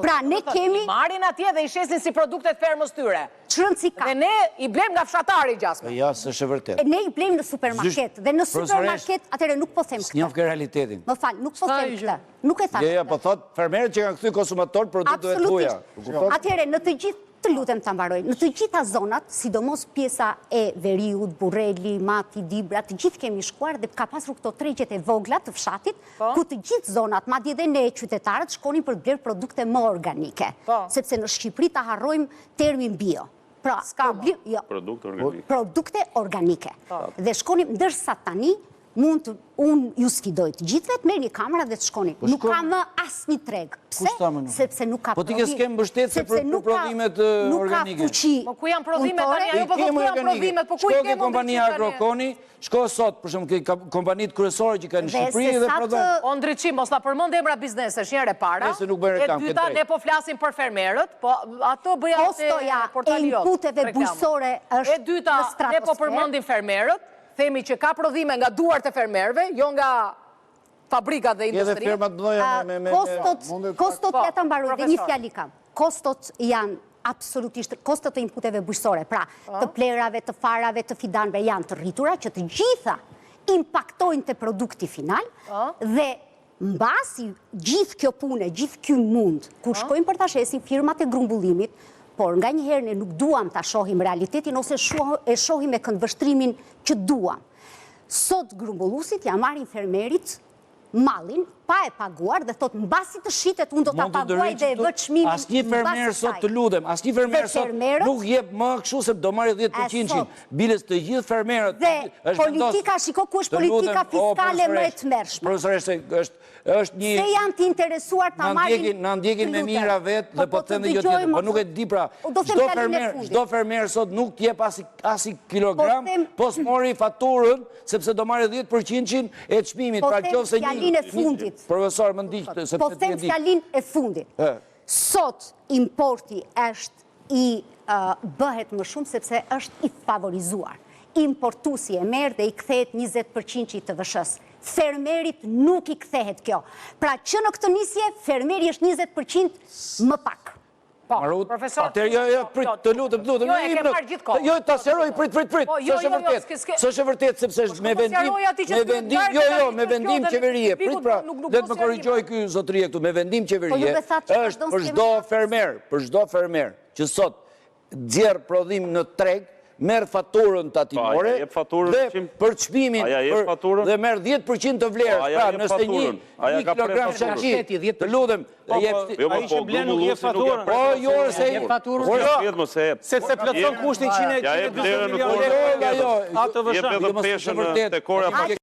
Pra, ne kemi... Marrin atje dhe i shesin si produktet fermës tyre. Qërënci ka. Dhe ne i blem nga fshatari, Gjasme. Ja, s'është e vërtet. Ne i blem në supermarket. Dhe në supermarket, atëre nuk po them këtë. S'njoh ke realitetin. Më falë, nuk po them këtë. Nuk e thash. Ja, po thot fermerët që kanë kthy konsumator produktet e tuaja. Atëre, në të gjithë të lutem ta mbaroj. Në të gjitha zonat, sidomos pjesa e Veriut, Burreli, Mati, Dibra, të gjithë kemi shkuar dhe ka pasur këto tregjet e vogla të fshatit, ku të gjithë zonat, madje edhe ne qytetarët shkonin për të blerë produkte më organike, sepse në Shqipëri ta harrojmë termin bio. Pra, produkte organike. Dhe shkonim ndërsa tani mund të unë ju sfidoj të gjithëve të merr një kamera dhe të shkoni. Nuk ka më asnjë treg. Pse? Sepse nuk ka prodhime. Po ti ke skem mbështetje për prodhimet organike. Nuk ka fuqi. Po ku janë prodhimet tani? Ajo po ku janë prodhimet? Po ku i kemi kompania Agrokoni? Shko sot, për shembull, ke kompanitë kryesore që kanë në Shqipëri dhe prodhojnë. O ndriçim, mos ta përmend emra biznesesh, një herë para. Nëse nuk bëjnë reklam, e dyta, ne po flasim për fermerët, po ato bëja te portali jot. Inputeve bujqësore është e dyta, ne po përmendim fermerët. Themi që ka prodhime nga duart e fermerëve, jo nga fabrikat dhe industria. Edhe firmat mëdha Kostot ja ta mbaroj, dhe një fjali kam. Kostot janë absolutisht, kostot e inputeve bujqësore, pra të plerave, të farave, të fidanve janë të rritura, që të gjitha impaktojnë të produkti final, dhe mbasi gjithë kjo pune, gjithë kjo mund, kur shkojmë për ta shesin firmat e grumbullimit, por nga njëherë ne nuk duam ta shohim realitetin ose e shohim me këndvështrimin që duam. Sot grumbullusit ja marrin fermerit mallin pa e paguar dhe thot mbasi të shitet unë do ta paguaj dhe e vë çmimin. Asnjë fermer sot të lutem, asnjë fermer sot nuk jep më kështu se do marrë 10%. Biles të gjithë fermerët. Dhe politika, shiko ku është politika fiskale më e tmerrshme. Profesorë, është një... Se janë të interesuar ta marrin... Na ndjekin me mira vetë dhe po të them dhe jo tjetër. Po nuk e di pra, çdo fermer sot nuk t'jep asi kilogram, po s'mori faturën, sepse do marrë 10% e çmimit. Po them fjalin e fundit. Profesor, më ndiqë, sepse po them fjalin e fundit. Sot importi bëhet më shumë sepse është i favorizuar. Importuesi e merr dhe i kthehet 20% i TVSH-s. Fermerit nuk i kthehet kjo. Pra që në këtë nisje, fermeri është 20% më pak. Profesor... Të lutem. Jo, e ke parë gjithë kohë. Jo, ta seroj, prit. S'është e vërtet, sepse me vendim qeverie. Prit pra, dhe të më korrigjoj ky zotërie këtu, me vendim qeverie, është për çdo fermer që sot nxjerr prodhim në treg, merë faturën të atimore dhe për çmimin dhe merë 10% të vlerës. Pra, nëse një kilogram shaqi, të lutem, a ishe blenë nuk je faturën? Po, jo, se je faturën. Sepse plotson kushtin 120 milion euro. Atë vëshan.